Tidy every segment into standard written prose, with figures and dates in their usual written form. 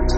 So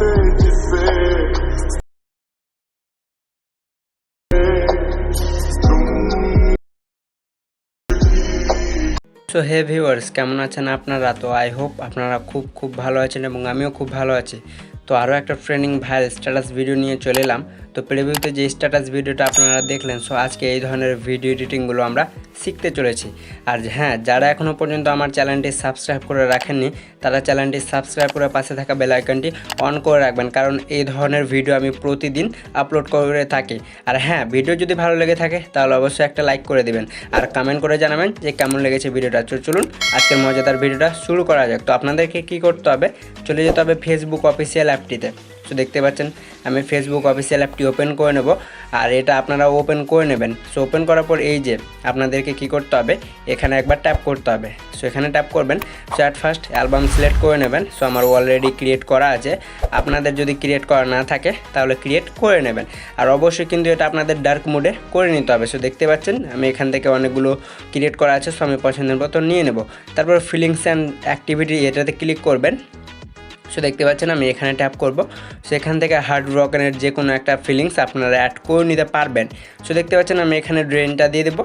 hey viewers, কেমন আছেন আপনারা? তো আই হোপ আপনারা খুব ভালো আছেন এবং আমিও খুব ভালো আছি। তো আরও একটা ট্রেনিং ভাইরাল স্ট্যাটাস ভিডিও নিয়ে চলে এলাম। তো প্রিভিউতে যে স্ট্যাটাস ভিডিওটা আপনারা দেখলেন, সো আজকে এই ধরনের ভিডিও এডিটিংগুলো আমরা শিখতে চলেছি। আর হ্যাঁ, যারা এখনও পর্যন্ত আমার চ্যানেলটি সাবস্ক্রাইব করে রাখেননি তারা চ্যানেলটি সাবস্ক্রাইব করে পাশে থাকা বেল আইকনটি অন করে রাখবেন, কারণ এই ধরনের ভিডিও আমি প্রতিদিন আপলোড করে থাকি। আর হ্যাঁ, ভিডিও যদি ভালো লেগে থাকে তাহলে অবশ্যই একটা লাইক করে দিবেন আর কমেন্ট করে জানাবেন যে কেমন লেগেছে ভিডিওটা। চলুন আজকের মজাদার ভিডিওটা শুরু করা যাক। তো আপনাদেরকে কী করতে হবে, চলে যেতে হবে ফেসবুক অফিসিয়াল অ্যাপটিতে। সো দেখতে পাচ্ছেন আমি ফেসবুক অফিসিয়াল অ্যাপটি ওপেন করে নেব, আর এটা আপনারা ওপেন করে নেবেন। সো ওপেন করার পর এই যে আপনাদেরকে কি করতে হবে, এখানে একবার ট্যাপ করতে হবে। সো এখানে ট্যাপ করবেন। So at first album select করে নেবেন। সো আমার অলরেডি ক্রিয়েট করা আছে, আপনাদের যদি ক্রিয়েট করা না থাকে তাহলে ক্রিয়েট করে নেবেন। আর অবশ্যই কিন্তু এটা আপনাদের ডার্ক মোডে করে নিতে হবে। সো দেখতে পাচ্ছেন আমি এখান থেকে অনেকগুলো ক্রিয়েট করা আছে। সো আমি পছন্দের মতো নিয়ে নেব। তারপর ফিলিংস অ্যান্ড অ্যাক্টিভিটি এটাতে ক্লিক করবেন। সো দেখতে পাচ্ছেন আমি এখানে ট্যাপ করব। সো এখান থেকে হার্ড রকের যে কোনো একটা ফিলিংস আপনারা অ্যাড করে নিতে পারবেন। সো দেখতে পাচ্ছেন আমি এখানে ড্রেনটা দিয়ে দেবো।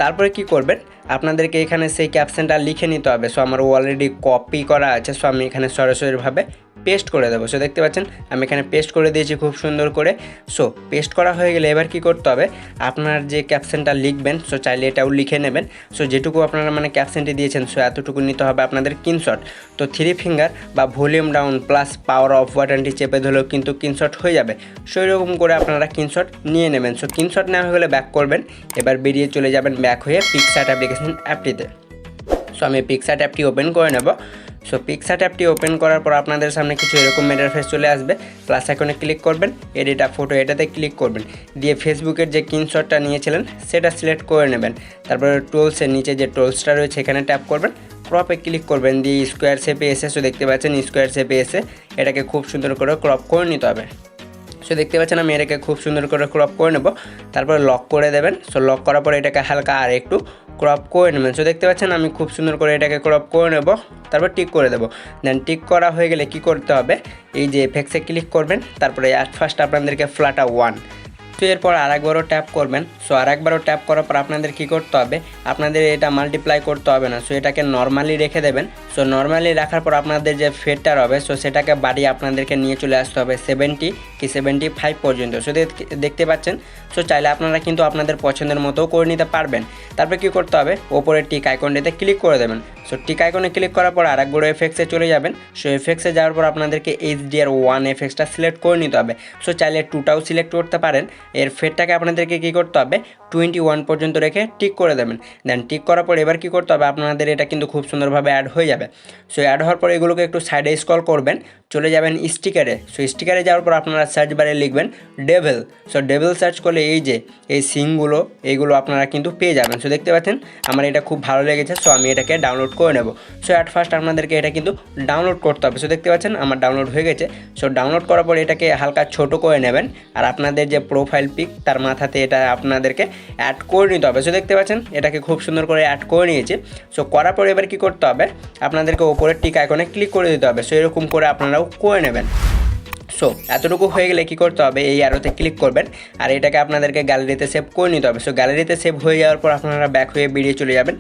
তারপরে কি করবেন, আপনাদেরকে এখানে সেই ক্যাপশনটা লিখে নিতে হবে। সো আমার অলরেডি কপি করা আছে, সো আমি এখানে সরাসরিভাবে পেস্ট করে দেবো। সো দেখতে পাচ্ছেন আমি এখানে পেস্ট করে দিয়েছি খুব সুন্দর করে। সো পেস্ট করা হয়ে গেলে এবার কি করতে হবে, আপনার যে ক্যাপশনটা লিখবেন, সো চাইলে এটাও লিখে নেবেন। সো যেটুকু আপনারা ক্যাপশনটি দিয়েছেন, সো এতটুকু নিতে হবে আপনাদের স্ক্রিনশট। তো 3 ফিঙ্গার বা volume down plus power of বাটনটি চেপে ধরলেও কিন্তু স্ক্রিনশট হয়ে যাবে। সো এরকম করে আপনারা স্ক্রিনশট নিয়ে নেবেন। সো স্ক্রিনশট নেওয়া হয়ে গেলে ব্যাক করবেন। এবার বেরিয়ে চলে যাবেন ব্যাক হয়ে পিকচার অ্যাপ্লিকেশন অ্যাপটিতে। সো আমি পিকচার অ্যাপটি ওপেন করে নেব। সো পিকচার অ্যাপটি ওপেন করার পর আপনাদের সামনে কিছু এরকম ইন্টারফেস চলে আসবে। প্লাস আইকনে ক্লিক করবেন, এডিট আ ফটো এটাতে ক্লিক করবেন, দিয়ে ফেসবুকের যে স্ক্রিনশটটা নিয়েছিলেন সেটা সিলেক্ট করে নেবেন। তারপরে টুলসের নিচে যে টুলসটা রয়েছে এখানে ট্যাপ করবেন, ক্রপে ক্লিক করবেন, দিয়ে স্কোয়ার শেপে এসে, সো দেখতে পাচ্ছেন স্কোয়ার শেপে এসে এটাকে খুব সুন্দর করে ক্রপ করে নিতে হবে। সো দেখতে পাচ্ছেন আমি এটাকে খুব সুন্দর করে ক্রপ করে নেব। তারপরে লক করে দেবেন। সো লক করার পরে এটাকে হালকা আর একটু ক্রপ করে নেবেন। সো দেখতে পাচ্ছেন আমি খুব সুন্দর করে এটাকে ক্রপ করে নেব, তারপর টিক করে দেবো। দেন টিক করা হয়ে গেলে কি করতে হবে, এই যে এফেক্টসে ক্লিক করবেন। তারপরে অ্যাট ফার্স্ট আপনাদেরকে ফ্ল্যাটা 1। তো এরপর আরেকবারও ট্যাপ করবেন। সো আরেকবারও ট্যাপ করার পর আপনাদের কী করতে হবে, আপনাদের এটা মাল্টিপ্লাই করতে হবে না। সো এটাকে নর্মালি রেখে দেবেন। সো নর্মালি রাখার পর আপনাদের যে ফেডটা হবে, সো সেটাকে বাড়িয়ে আপনাদেরকে নিয়ে চলে আসতে হবে 70 কি 75 পর্যন্ত। সো দেখতে পাচ্ছেন। সো চাইলে আপনারা কিন্তু আপনাদের পছন্দের মতো করে নিতে পারবেন। তারপরে কী করতে হবে, ওপরের টিক আইকনটিতে ক্লিক করে দেবেন। সো টিক আইকনে ক্লিক করার পর আরেকবার এফেক্টসে চলে যাবেন। সো এফেক্টসে যাওয়ার পর আপনাদেরকে HDR1 এফেক্টসটা সিলেক্ট করে নিতে হবে। সো চাইলে 2টাও সিলেক্ট করতে পারেন। এর ফেডটাকে আপনাদেরকে কী করতে হবে, 21 পর্যন্ত রেখে টিক করে দেবেন। দেন টিক করার পর এবার কী করতে হবে, আপনাদের এটা কিন্তু খুব সুন্দরভাবে অ্যাড হয়ে যাবে। সো অ্যাড হওয়ার পর এগুলোকে একটু সাইডে স্ক্রল করবেন, চলে যাবেন স্টিকারে। সো স্টিকারে যাওয়ার পর আপনারা সার্চ বারে লিখবেন ডেভিল। সো ডেভিল সার্চ করলে এই যে এই সিনগুলো এইগুলো আপনারা কিন্তু পেয়ে যাবেন। সো দেখতে পাচ্ছেন আমার এটা খুব ভালো লেগেছে। সো আমি এটাকে ডাউনলোড করে নেব। সো অ্যাট ফার্স্ট আপনাদেরকে এটা কিন্তু ডাউনলোড করতে হবে। সো দেখতে পাচ্ছেন আমার ডাউনলোড হয়ে গেছে। সো ডাউনলোড করার পর এটাকে হালকা ছোট করে নেবেন, আর আপনাদের যে প্রোফাইল পিক তার মাথাতে এটা আপনাদেরকে অ্যাড করে নিতে হবে। সো দেখতে পাচ্ছেন এটাকে খুব সুন্দর করে অ্যাড করে নিয়েছি। সো করার পর এবার কী করতে হবে, আপনাদেরকে ওপরের টিক আইকনে ক্লিক করে দিতে হবে। সো এরকম করে আপনারাও করে নেবেন। সো এতটুকু হয়ে গেলে কী করতে হবে, এই অ্যারোতে ক্লিক করবেন, আর এটাকে আপনাদেরকে গ্যালারিতে সেভ করে নিতে হবে। সো গ্যালারিতে সেভ হয়ে যাওয়ার পর আপনারা ব্যাক হয়ে বেরিয়ে চলে যাবেন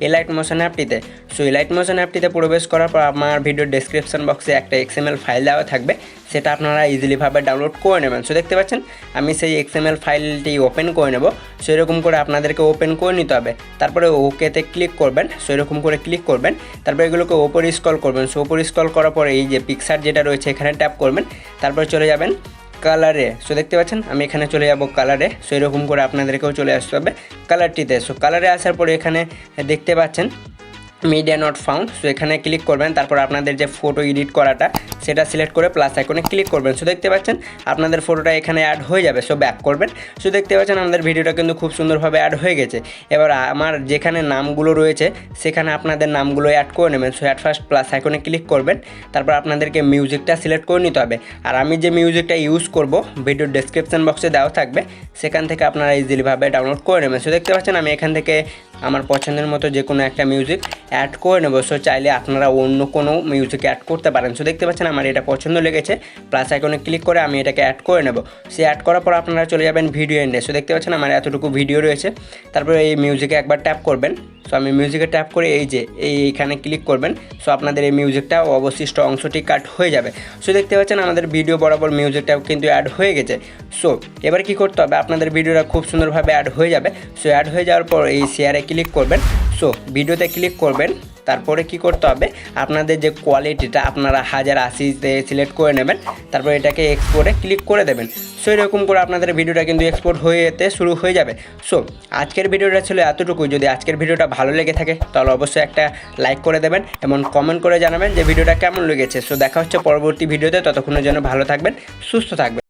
এলাইট মোশন অ্যাপটিতে। সো এলাইট মোশন অ্যাপটিতে প্রবেশ করার পর আমার ভিডিওর ডেসক্রিপশন বক্সে একটা XML ফাইল দেওয়া থাকবে, সেটা আপনারা ইজিলিভাবে ডাউনলোড করে নেবেন। সো দেখতে পাচ্ছেন আমি সেই XML ফাইলটি ওপেন করে নেব। সো এরকম করে আপনাদেরকে ওপেন করে নিতে হবে। তারপরে ওকেতে ক্লিক করবেন। সো এরকম করে ক্লিক করবেন, তারপরে এগুলোকে ওপরে স্ক্রল করবেন। সো ওপরে স্ক্রল করার পরে এই যে পিকচার যেটা রয়েছে এখানে ট্যাপ করবেন, তারপরে চলে যাবেন কালারে। সো দেখতে পাচ্ছেন আমি এখানে চলে যাব কালারে। সো এরকম করে আপনাদেরকেও চলে আসতে হবে কালারটিতে। সো কালারে আসার পরে এখানে দেখতে পাচ্ছেন মিডিয়া নট ফাউন্ড। সো এখানে ক্লিক করবেন, তারপর আপনাদের যে ফটো এডিট করাটা সেটা সিলেক্ট করে প্লাস আইকনে ক্লিক করবেন। সো দেখতে পাচ্ছেন আপনাদের ফটোটা এখানে অ্যাড হয়ে যাবে। সো ব্যাক করবেন। সো দেখতে পাচ্ছেন আমাদের ভিডিওটা কিন্তু খুব সুন্দরভাবে অ্যাড হয়ে গেছে। এবার আমার যেখানে নামগুলো রয়েছে সেখানে আপনাদের নামগুলো অ্যাড করে নেবেন। সো অ্যাট ফার্স্ট প্লাস আইকনে ক্লিক করবেন, তারপর আপনাদেরকে মিউজিকটা সিলেক্ট করে নিতে হবে। আর আমি যে মিউজিকটা ইউজ করব ভিডিওর ডেসক্রিপশন বক্সে দেওয়া থাকবে, সেখান থেকে আপনারা ইজিলিভাবে ডাউনলোড করে নেবেন। সো দেখতে পাচ্ছেন আমি এখান থেকে আমার পছন্দের মতো যে কোনো একটা মিউজিক অ্যাড করে নেব। সো চাইলে আপনারা অন্য কোনো মিউজিক অ্যাড করতে পারেন। সো দেখতে পাচ্ছেন আমার এটা পছন্দ লেগেছে, প্লাস আইকনে ক্লিক করে আমি এটাকে অ্যাড করে নেব। সে অ্যাড করার পর আপনারা চলে যাবেন ভিডিও এন্ডে। সো দেখতে পাচ্ছেন আমার এতটুকু ভিডিও রয়েছে। তারপরে এই মিউজিকে একবার ট্যাপ করবেন। সো আমি মিউজিকে ট্যাপ করে এইখানে ক্লিক করবেন। সো আপনাদের এই মিউজিকটা অবশিষ্ট অংশটি কাট হয়ে যাবে। সো দেখতে পাচ্ছেন আমাদের ভিডিও বরাবর মিউজিকটাও কিন্তু অ্যাড হয়ে গেছে। সো এবার কী করতে হবে, আপনাদের ভিডিওটা খুব সুন্দরভাবে অ্যাড হয়ে যাবে। সো অ্যাড হয়ে যাওয়ার পর এই শেয়ারে ক্লিক করবেন। সো ভিডিওতে ক্লিক করবেন। তারপরে কি করতে হবে, আপনাদের যে কোয়ালিটিটা আপনারা 1080-তে সিলেক্ট করে নেবেন। তারপর এটাকে এক্সপোর্টে ক্লিক করে দেবেন। সো এরকম করে আপনাদের ভিডিওটা কিন্তু এক্সপোর্ট হয়ে যেতে শুরু হয়ে যাবে। সো আজকের ভিডিওটা ছিল এতটুকুই। যদি আজকের ভিডিওটা ভালো লেগে থাকে তাহলে অবশ্যই একটা লাইক করে দেবেন এবং কমেন্ট করে জানাবেন যে ভিডিওটা কেমন লেগেছে। সো দেখা হচ্ছে পরবর্তী ভিডিওতে। ততক্ষণের জন্য ভালো থাকবেন, সুস্থ থাকবেন।